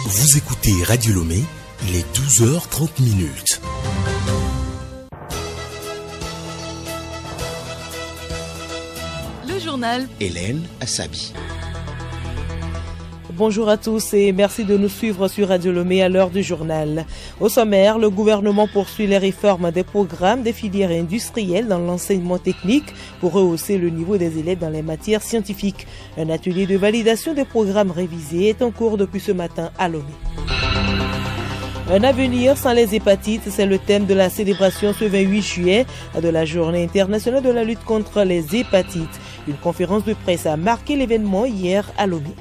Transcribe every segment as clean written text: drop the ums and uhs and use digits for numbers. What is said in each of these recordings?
Vous écoutez Radio Lomé, il est 12h30. Le journal Hélène Assabi. Bonjour à tous et merci de nous suivre sur Radio Lomé à l'heure du journal. Au sommaire, le gouvernement poursuit les réformes des programmes des filières industrielles dans l'enseignement technique pour rehausser le niveau des élèves dans les matières scientifiques. Un atelier de validation des programmes révisés est en cours depuis ce matin à Lomé. Un avenir sans les hépatites, c'est le thème de la célébration ce 28 juillet de la Journée internationale de la lutte contre les hépatites. Une conférence de presse a marqué l'événement hier à Lomé.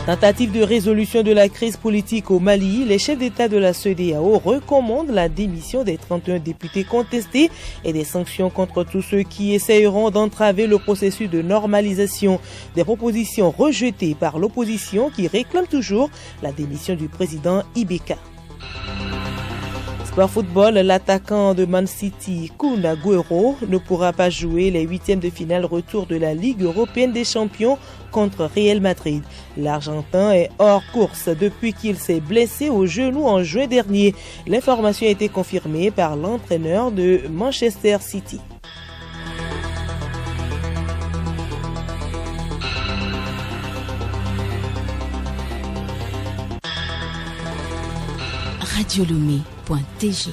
Tentative de résolution de la crise politique au Mali, les chefs d'État de la CEDEAO recommandent la démission des 31 députés contestés et des sanctions contre tous ceux qui essayeront d'entraver le processus de normalisation. Des propositions rejetées par l'opposition qui réclame toujours la démission du président Ibeka. Sport football, l'attaquant de Man City, Kun Aguero, ne pourra pas jouer les huitièmes de finale retour de la Ligue européenne des champions contre Real Madrid. L'Argentin est hors course depuis qu'il s'est blessé au genou en juin dernier. L'information a été confirmée par l'entraîneur de Manchester City. radiolomé.tg.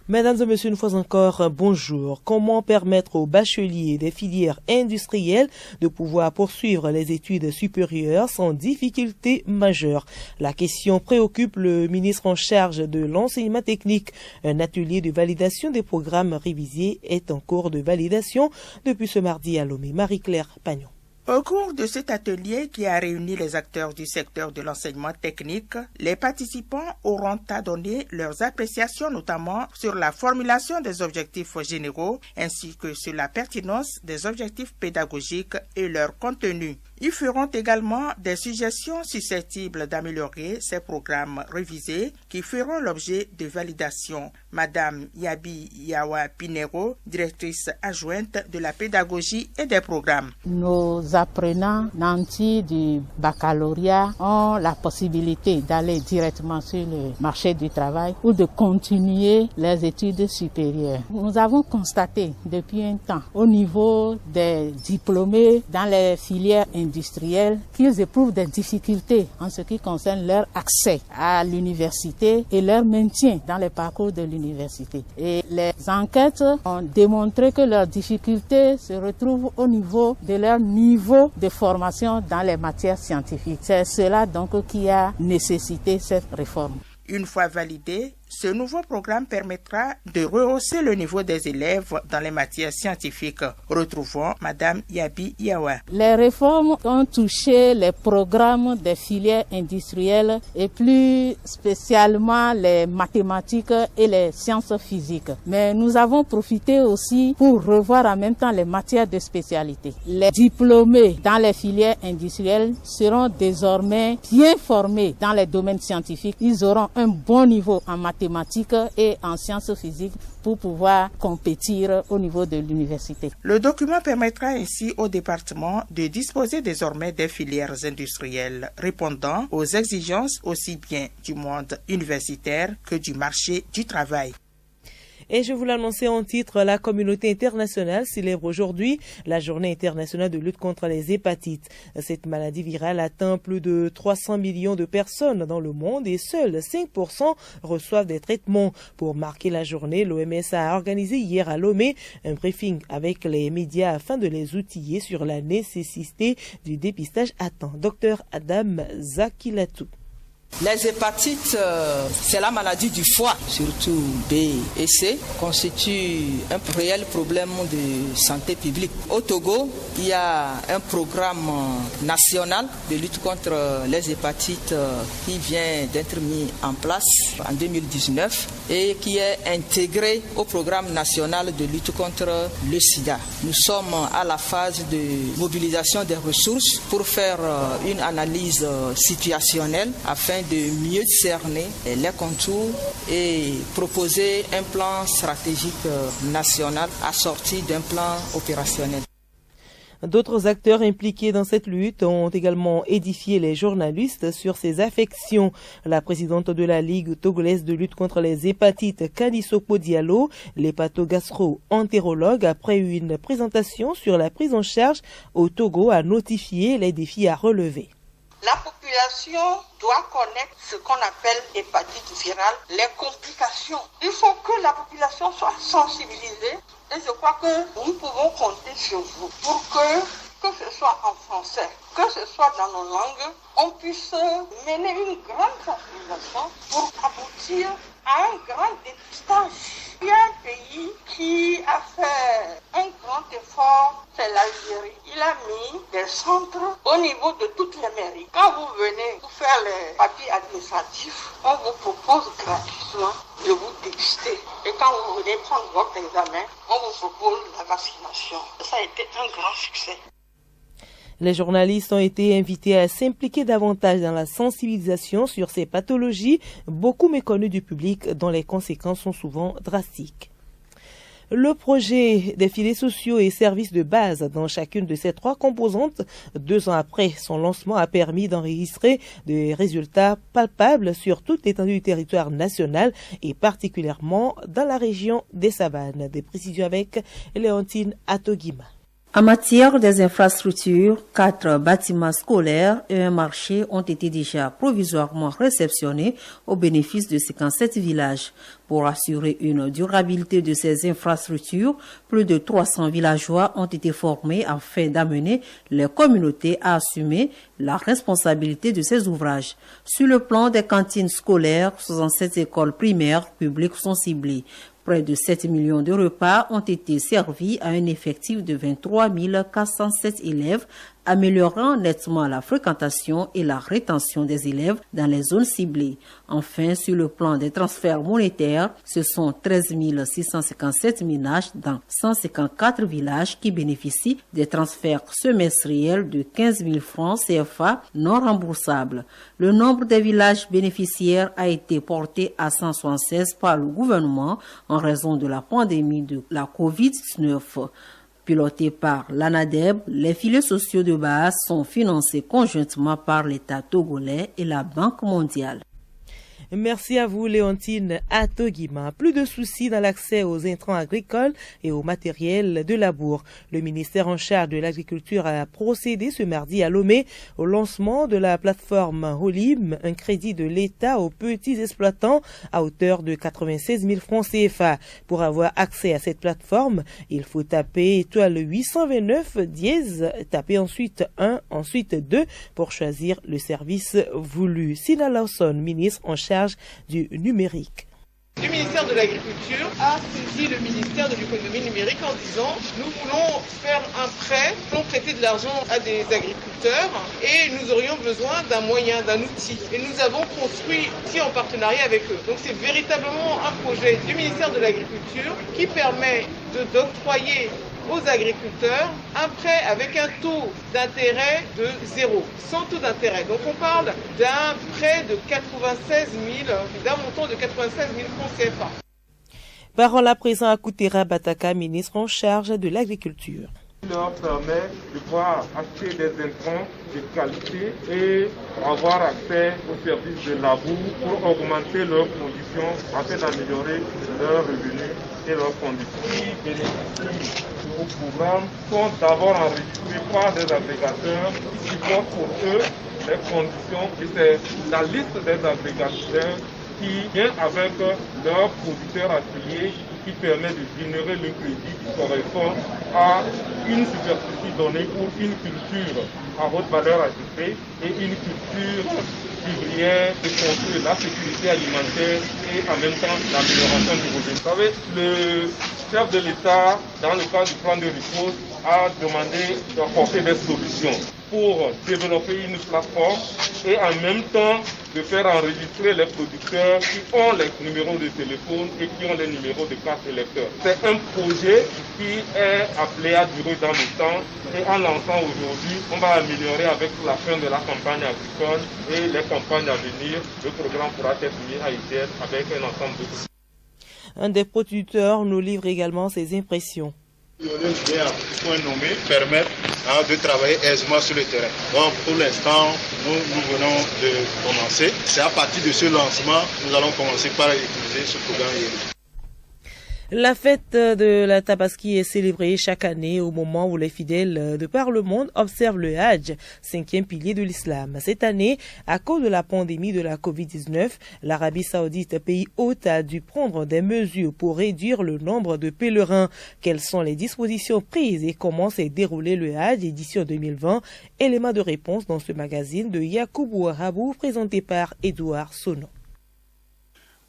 Mesdames et messieurs, une fois encore, bonjour. Comment permettre aux bacheliers des filières industrielles de pouvoir poursuivre les études supérieures sans difficulté majeure? La question préoccupe le ministre en charge de l'enseignement technique. Un atelier de validation des programmes révisés est en cours de validation depuis ce mardi à Lomé. Marie-Claire Pagnon. Au cours de cet atelier qui a réuni les acteurs du secteur de l'enseignement technique, les participants auront à donner leurs appréciations notamment sur la formulation des objectifs généraux ainsi que sur la pertinence des objectifs pédagogiques et leur contenu. Ils feront également des suggestions susceptibles d'améliorer ces programmes révisés qui feront l'objet de validation. Madame Yabi Yawa Pinero, directrice adjointe de la pédagogie et des programmes. Nos apprenants nantis du baccalauréat ont la possibilité d'aller directement sur le marché du travail ou de continuer les études supérieures. Nous avons constaté depuis un temps au niveau des diplômés dans les filières industrielles qu'ils éprouvent des difficultés en ce qui concerne leur accès à l'université et leur maintien dans les parcours de l'université. Et les enquêtes ont démontré que leurs difficultés se retrouvent au niveau de leur niveau de formation dans les matières scientifiques. C'est cela donc qui a nécessité cette réforme. Une fois validé, ce nouveau programme permettra de rehausser le niveau des élèves dans les matières scientifiques. Retrouvons Madame Yabi Yawa. Les réformes ont touché les programmes des filières industrielles et plus spécialement les mathématiques et les sciences physiques. Mais nous avons profité aussi pour revoir en même temps les matières de spécialité. Les diplômés dans les filières industrielles seront désormais bien formés dans les domaines scientifiques. Ils auront un bon niveau en mathématiques et en sciences physiques pour pouvoir compétir au niveau de l'université. Le document permettra ainsi au département de disposer désormais des filières industrielles répondant aux exigences aussi bien du monde universitaire que du marché du travail. Et je vous l'annonçais en titre, la communauté internationale célèbre aujourd'hui la journée internationale de lutte contre les hépatites. Cette maladie virale atteint plus de 300 millions de personnes dans le monde et seuls 5% reçoivent des traitements. Pour marquer la journée, l'OMS a organisé hier à Lomé un briefing avec les médias afin de les outiller sur la nécessité du dépistage à temps. Dr Adam Zakilatou. Les hépatites, c'est la maladie du foie, surtout B et C, constitue un réel problème de santé publique. Au Togo, il y a un programme national de lutte contre les hépatites qui vient d'être mis en place en 2019 et qui est intégré au programme national de lutte contre le sida. Nous sommes à la phase de mobilisation des ressources pour faire une analyse situationnelle afin de mieux cerner les contours et proposer un plan stratégique national assorti d'un plan opérationnel. D'autres acteurs impliqués dans cette lutte ont également édifié les journalistes sur ces affections. La présidente de la Ligue togolaise de lutte contre les hépatites, Kanisopo Diallo, l'hépato-gastro-entérologue, après une présentation sur la prise en charge au Togo, a notifié les défis à relever. La population doit connaître ce qu'on appelle hépatite virale, les complications. Il faut que la population soit sensibilisée et je crois que nous pouvons compter sur vous pour que ce soit en français, que ce soit dans nos langues, on puisse mener une grande sensibilisation pour aboutir à un grand dépistage. Il y a un pays qui a fait un grand effort, c'est l'Algérie. Il a mis des centres au niveau de toutes les mairies. Quand vous venez pour faire les papiers administratifs, on vous propose gratuitement de vous dépister. Et quand vous venez prendre votre examen, on vous propose la vaccination. Ça a été un grand succès. Les journalistes ont été invités à s'impliquer davantage dans la sensibilisation sur ces pathologies, beaucoup méconnues du public, dont les conséquences sont souvent drastiques. Le projet des filets sociaux et services de base dans chacune de ces 3 composantes, 2 ans après son lancement, a permis d'enregistrer des résultats palpables sur toute l'étendue du territoire national et particulièrement dans la région des Savanes. Des précisions avec Léontine Atogima. En matière des infrastructures, 4 bâtiments scolaires et un marché ont été déjà provisoirement réceptionnés au bénéfice de 57 villages. Pour assurer une durabilité de ces infrastructures, plus de 300 villageois ont été formés afin d'amener les communautés à assumer la responsabilité de ces ouvrages. Sur le plan des cantines scolaires, 67 écoles primaires publiques sont ciblées. Près de 7 millions de repas ont été servis à un effectif de 23 407 élèves, améliorant nettement la fréquentation et la rétention des élèves dans les zones ciblées. Enfin, sur le plan des transferts monétaires, ce sont 13 657 ménages dans 154 villages qui bénéficient des transferts semestriels de 15 000 francs CFA non remboursables. Le nombre des villages bénéficiaires a été porté à 176 par le gouvernement en raison de la pandémie de la COVID-19. Pilotés par l'ANADEB, les filets sociaux de base sont financés conjointement par l'État togolais et la Banque mondiale. Merci à vous, Léontine Atogima. Plus de soucis dans l'accès aux intrants agricoles et au matériel de labour. Le ministère en charge de l'agriculture a procédé ce mardi à Lomé au lancement de la plateforme Holim, un crédit de l'État aux petits exploitants à hauteur de 96 000 francs CFA. Pour avoir accès à cette plateforme, il faut taper étoile 829 dièse, taper ensuite 1, ensuite 2 pour choisir le service voulu. Sina Lawson, ministre en charge du numérique. Le ministère de l'Agriculture a saisi le ministère de l'Économie numérique en disant nous voulons faire un prêt, nous voulons prêter de l'argent à des agriculteurs et nous aurions besoin d'un moyen, d'un outil. Et nous avons construit ici en partenariat avec eux. Donc c'est véritablement un projet du ministère de l'Agriculture qui permet d'octroyer aux agriculteurs un prêt avec un taux d'intérêt de 0, sans taux d'intérêt. Donc on parle d'un prêt de 96 000, d'un montant de 96 000 francs CFA. Parole à présent à Koutera Bataka, ministre en charge de l'agriculture. Il leur permet de pouvoir acheter des intrants de qualité et avoir accès aux services de labour pour augmenter leurs conditions afin d'améliorer leurs revenus et leurs conditions. Qui bénéficient au programme sont d'abord enregistrés par des agrégateurs qui supportent pour eux les conditions et c'est la liste des agrégateurs qui vient avec leurs producteurs affiliés qui permet de générer le crédit qui correspond à une superficie donnée pour une culture à haute valeur ajoutée et une culture vivrière qui construit la sécurité alimentaire et en même temps l'amélioration du revenu. Vous savez, le chef de l'État, dans le cadre du plan de riposte, a demandé d'apporter des solutions pour développer une plateforme et en même temps de faire enregistrer les producteurs qui ont les numéros de téléphone et qui ont les numéros de carte électeur. C'est un projet qui est appelé à durer dans le temps et en lançant aujourd'hui, on va améliorer avec la fin de la campagne agricole et les campagnes à venir. Le programme pourra être mis à ICS avec un ensemble de... Un des producteurs nous livre également ses impressions. Les points nommés permettent de travailler aisément sur le terrain. Donc pour l'instant, nous venons de commencer. C'est à partir de ce lancement que nous allons commencer par utiliser ce programme. La fête de la Tabaski est célébrée chaque année au moment où les fidèles de par le monde observent le Hajj, 5e pilier de l'islam. Cette année, à cause de la pandémie de la Covid-19, l'Arabie Saoudite, pays hôte, a dû prendre des mesures pour réduire le nombre de pèlerins. Quelles sont les dispositions prises et comment s'est déroulé le Hajj édition 2020? Élément de réponse dans ce magazine de Yacoubou Rabou présenté par Édouard Sono.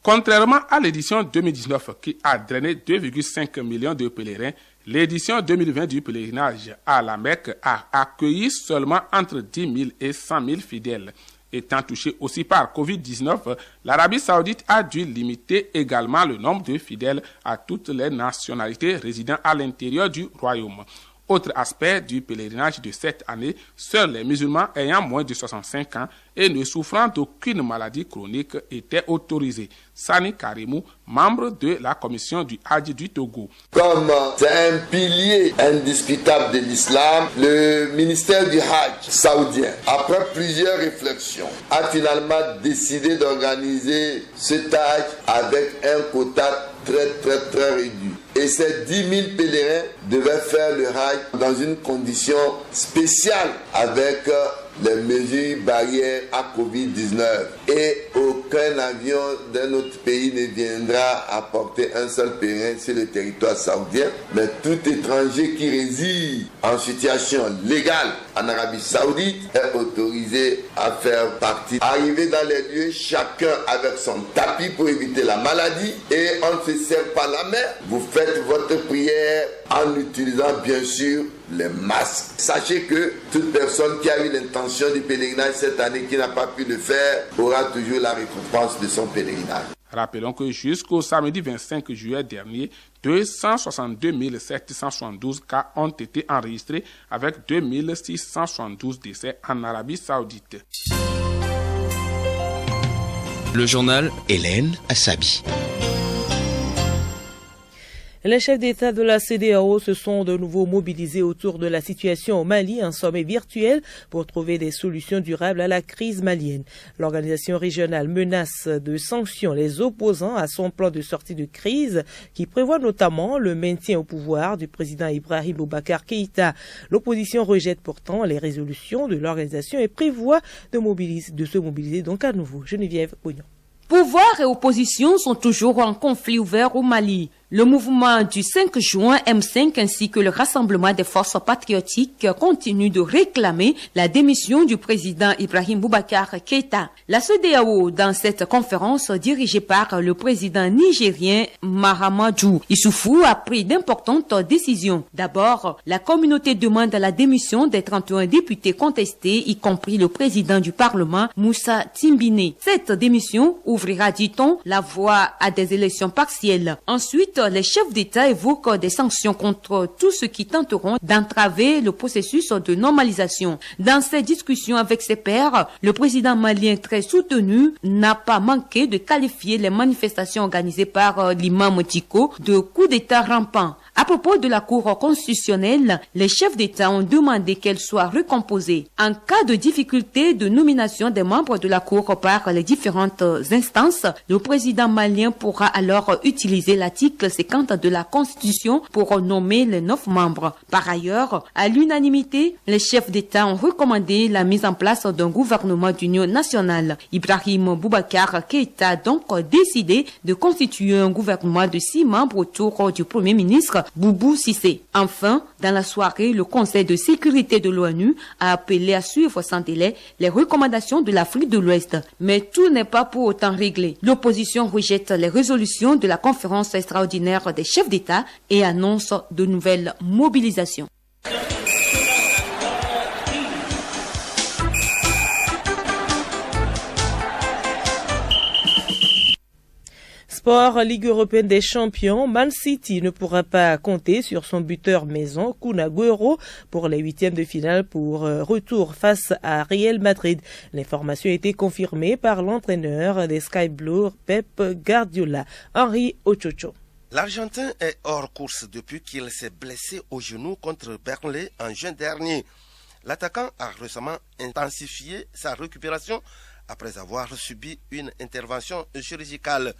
Contrairement à l'édition 2019 qui a drainé 2,5 millions de pèlerins, l'édition 2020 du pèlerinage à la Mecque a accueilli seulement entre 10 000 et 100 000 fidèles. Étant touchée aussi par Covid-19, l'Arabie Saoudite a dû limiter également le nombre de fidèles à toutes les nationalités résidant à l'intérieur du royaume. Autre aspect du pèlerinage de cette année, seuls les musulmans ayant moins de 65 ans et ne souffrant d'aucune maladie chronique étaient autorisés. Sani Karimou, membre de la commission du Hajj du Togo. Comme c'est un pilier indiscutable de l'islam, le ministère du Hajj saoudien, après plusieurs réflexions, a finalement décidé d'organiser cet Hajj avec un quota très réduit. Et ces 10 000 pèlerins devaient faire le Hajj dans une condition spéciale avec les mesures barrières à Covid-19. Et aucun avion d'un autre pays ne viendra apporter un seul pèlerin sur le territoire saoudien. Mais tout étranger qui réside en situation légale en Arabie Saoudite est autorisé à faire partie. Arrivé dans les lieux, chacun avec son tapis pour éviter la maladie et on ne se serre pas la main. Vous faites votre prière en utilisant bien sûr les masques. Sachez que toute personne qui a eu l'intention du pèlerinage cette année qui n'a pas pu le faire aura toujours la récompense de son pèlerinage. Rappelons que jusqu'au samedi 25 juillet dernier, 262 772 cas ont été enregistrés avec 2672 décès en Arabie Saoudite. Le journal Hélène Assabi. Les chefs d'État de la CEDEAO se sont de nouveau mobilisés autour de la situation au Mali, un sommet virtuel pour trouver des solutions durables à la crise malienne. L'organisation régionale menace de sanctions les opposants à son plan de sortie de crise qui prévoit notamment le maintien au pouvoir du président Ibrahim Boubacar Keïta. L'opposition rejette pourtant les résolutions de l'organisation et prévoit de se mobiliser donc à nouveau. Geneviève Bognon. Pouvoir et opposition sont toujours en conflit ouvert au Mali. Le mouvement du 5 juin M5 ainsi que le rassemblement des forces patriotiques continuent de réclamer la démission du président Ibrahim Boubacar Keïta. La CEDEAO, dans cette conférence dirigée par le président nigérien Mahamadou Issoufou, a pris d'importantes décisions. D'abord, la communauté demande la démission des 31 députés contestés, y compris le président du Parlement, Moussa Timbine. Cette démission ouvrira, dit-on, la voie à des élections partielles. Ensuite, les chefs d'État évoquent des sanctions contre tous ceux qui tenteront d'entraver le processus de normalisation. Dans ses discussions avec ses pairs, le président malien très soutenu n'a pas manqué de qualifier les manifestations organisées par l'imam Diko de coup d'État rampant. À propos de la Cour constitutionnelle, les chefs d'État ont demandé qu'elle soit recomposée. En cas de difficulté de nomination des membres de la Cour par les différentes instances, le président malien pourra alors utiliser l'article 50 de la Constitution pour nommer les 9 membres. Par ailleurs, à l'unanimité, les chefs d'État ont recommandé la mise en place d'un gouvernement d'union nationale. Ibrahim Boubacar Keïta a donc décidé de constituer un gouvernement de 6 membres autour du Premier ministre Boubou Cissé. Enfin, dans la soirée, le Conseil de sécurité de l'ONU a appelé à suivre sans délai les recommandations de l'Afrique de l'Ouest. Mais tout n'est pas pour autant réglé. L'opposition rejette les résolutions de la conférence extraordinaire des chefs d'État et annonce de nouvelles mobilisations. Sport, Ligue européenne des champions, Man City ne pourra pas compter sur son buteur maison, Kun Agüero, pour les 8e de finale pour retour face à Real Madrid. L'information a été confirmée par l'entraîneur des Sky Blue, Pep Guardiola, Henri Ochocho. L'Argentin est hors course depuis qu'il s'est blessé au genou contre Burnley en juin dernier. L'attaquant a récemment intensifié sa récupération après avoir subi une intervention chirurgicale.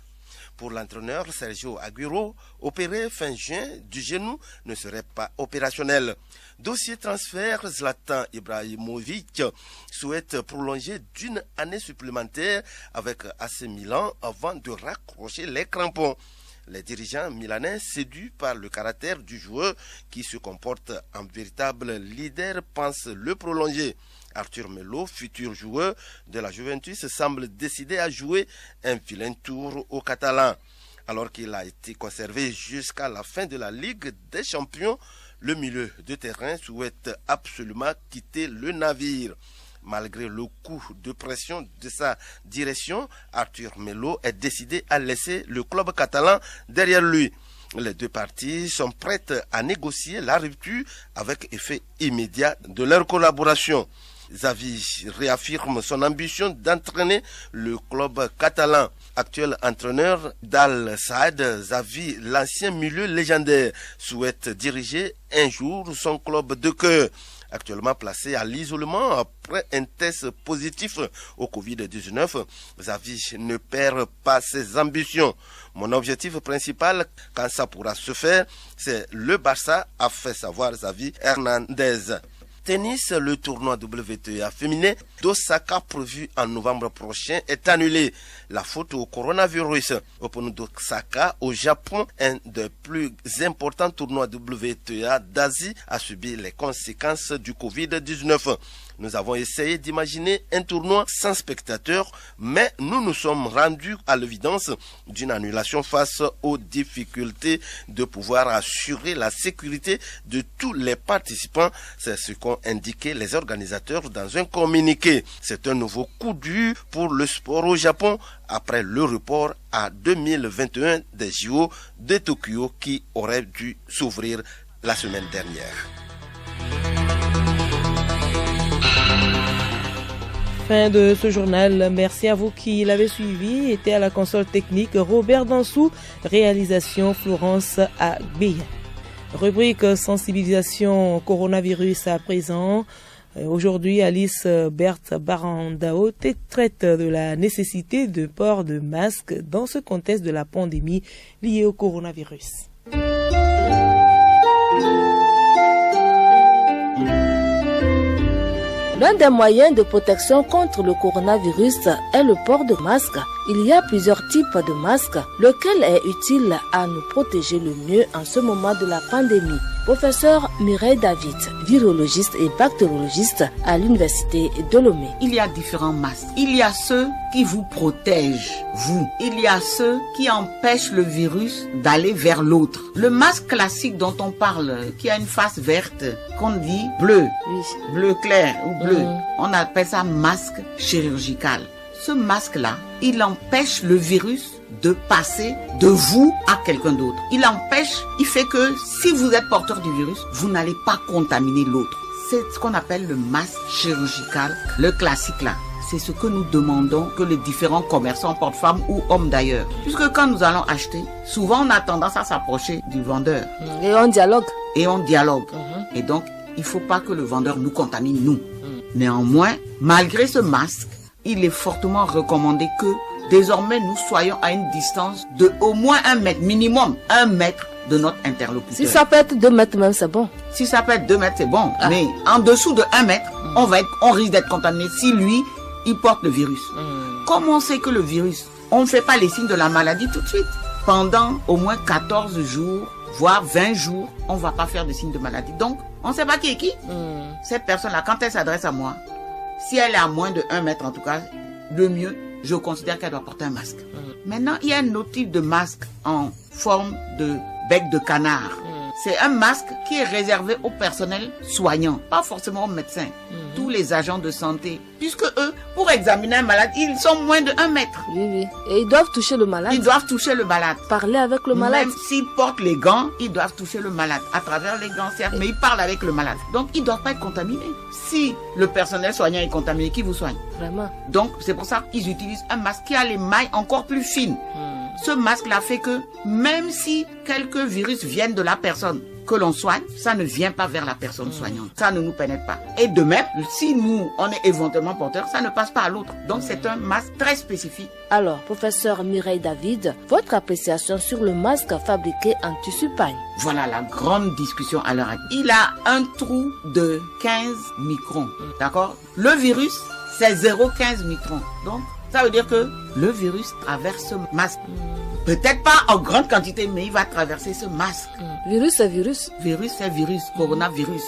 Pour l'entraîneur Sergio Agüero, opéré fin juin du genou ne serait pas opérationnel. Dossier transfert, Zlatan Ibrahimovic souhaite prolonger d'une année supplémentaire avec AC Milan avant de raccrocher les crampons. Les dirigeants milanais, séduits par le caractère du joueur qui se comporte en véritable leader, pensent le prolonger. Arthur Melo, futur joueur de la Juventus, semble décidé à jouer un vilain tour aux Catalans. Alors qu'il a été conservé jusqu'à la fin de la Ligue des Champions, le milieu de terrain souhaite absolument quitter le navire. Malgré le coup de pression de sa direction, Arthur Melo est décidé à laisser le club catalan derrière lui. Les deux parties sont prêtes à négocier la rupture avec effet immédiat de leur collaboration. Xavi réaffirme son ambition d'entraîner le club catalan. Actuel entraîneur d'Al Saad, Xavi, l'ancien milieu légendaire, souhaite diriger un jour son club de cœur. Actuellement placé à l'isolement après un test positif au Covid-19, Xavi ne perd pas ses ambitions. Mon objectif principal, quand ça pourra se faire, c'est le Barça, a fait savoir Xavi Hernandez. Tennis, le tournoi WTA féminin d'Osaka prévu en novembre prochain est annulé. La faute au coronavirus. Open d'Osaka au Japon, un des plus importants tournois WTA d'Asie, a subi les conséquences du Covid-19. Nous avons essayé d'imaginer un tournoi sans spectateurs, mais nous nous sommes rendus à l'évidence d'une annulation face aux difficultés de pouvoir assurer la sécurité de tous les participants. C'est ce qu'ont indiqué les organisateurs dans un communiqué. C'est un nouveau coup dur pour le sport au Japon après le report à 2021 des JO de Tokyo qui auraient dû s'ouvrir la semaine dernière. Fin de ce journal. Merci à vous qui l'avez suivi. Était à la console technique Robert Dansou, réalisation Florence Agbeya. Rubrique sensibilisation coronavirus à présent. Aujourd'hui, Alice Berthe Barandao traite de la nécessité de port de masque dans ce contexte de la pandémie liée au coronavirus. L'un des moyens de protection contre le coronavirus est le port de masque. Il y a plusieurs types de masques, lequel est utile à nous protéger le mieux en ce moment de la pandémie. Professeur Mireille David, virologiste et bactériologiste à l'université de Lomé. Il y a différents masques. Il y a ceux qui vous protègent, vous. Il y a ceux qui empêchent le virus d'aller vers l'autre. Le masque classique dont on parle, qui a une face verte, qu'on dit bleu, bleu clair ou bleu, on appelle ça masque chirurgical. Ce masque-là, il empêche le virus de passer de vous à quelqu'un d'autre. Il empêche, il fait que si vous êtes porteur du virus, vous n'allez pas contaminer l'autre. C'est ce qu'on appelle le masque chirurgical, le classique là. C'est ce que nous demandons que les différents commerçants, portent femmes ou hommes d'ailleurs. Puisque quand nous allons acheter, souvent on a tendance à s'approcher du vendeur. Et on dialogue. Et donc, il ne faut pas que le vendeur nous contamine, nous. Néanmoins, malgré ce masque, il est fortement recommandé que désormais nous soyons à une distance de au moins 1 mètre, minimum 1 mètre de notre interlocuteur. Si ça peut être 2 mètres même, c'est bon. Si ça peut être 2 mètres, c'est bon. Mais en dessous de 1 mètre, on risque d'être contaminé si lui, il porte le virus. Comme on sait que le virus, on ne fait pas les signes de la maladie tout de suite. Pendant au moins 14 jours, voire 20 jours, on ne va pas faire de signes de maladie. Donc, on ne sait pas qui est qui. Cette personne-là, quand elle s'adresse à moi, si elle est à moins de 1 mètre en tout cas, le mieux, je considère qu'elle doit porter un masque. Maintenant, il y a un autre type de masque en forme de bec de canard. C'est un masque qui est réservé au personnel soignant, pas forcément aux médecins. tous les agents de santé. Puisque eux, pour examiner un malade, ils sont moins de 1 mètre. Oui. Et ils doivent toucher le malade. Ils doivent toucher le malade. Parler avec le malade. Même s'ils portent les gants, ils doivent toucher le malade. À travers les gants, certes, mais ils parlent avec le malade. Donc, ils ne doivent pas être contaminés. Si le personnel soignant est contaminé, qui vous soigne? Vraiment. Donc, c'est pour ça qu'ils utilisent un masque qui a les mailles encore plus fines. Ce masque-là fait que même si quelques virus viennent de la personne que l'on soigne, ça ne vient pas vers la personne soignante. Ça ne nous pénètre pas. Et de même, si nous, on est éventuellement porteur, ça ne passe pas à l'autre. Donc, c'est un masque très spécifique. Alors, professeur Mireille David, votre appréciation sur le masque fabriqué en tissu paille? Voilà la grande discussion à l'heure actuelle. Il a un trou de 15 microns. D'accord? Le virus, c'est 0,15 microns. Donc, ça veut dire que le virus traverse ce masque. Peut-être pas en grande quantité, mais il va traverser ce masque. Virus, c'est virus. Virus, c'est virus. Coronavirus.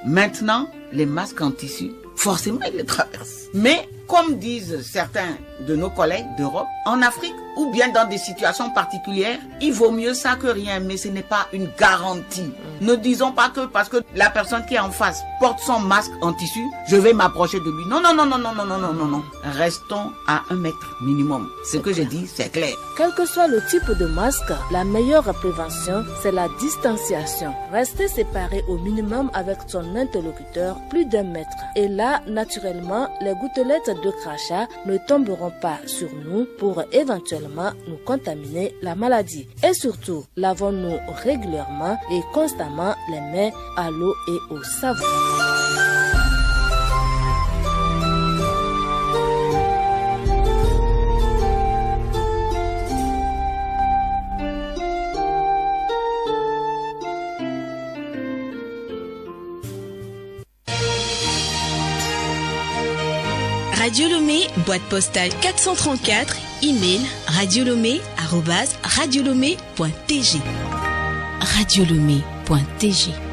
Maintenant, les masques en tissu, forcément, ils les traversent. Mais, comme disent certains de nos collègues d'Europe, en Afrique, ou bien dans des situations particulières, il vaut mieux ça que rien, mais ce n'est pas une garantie. Ne disons pas que parce que la personne qui est en face porte son masque en tissu, je vais m'approcher de lui. Non. Restons à 1 mètre minimum. Ce que j'ai dit, c'est clair. Quel que soit le type de masque, la meilleure prévention, c'est la distanciation. Rester séparé au minimum avec son interlocuteur plus d'1 mètre. Et là, naturellement, les gouttelettes de crachat ne tomberont pas sur nous pour éventuellement nous contaminer la maladie. Et surtout, lavons-nous régulièrement et constamment les mains à l'eau et au savon. Radio Lomé, boîte postale 434, email radiolomé@radiolomé.tg. radiolomé.tg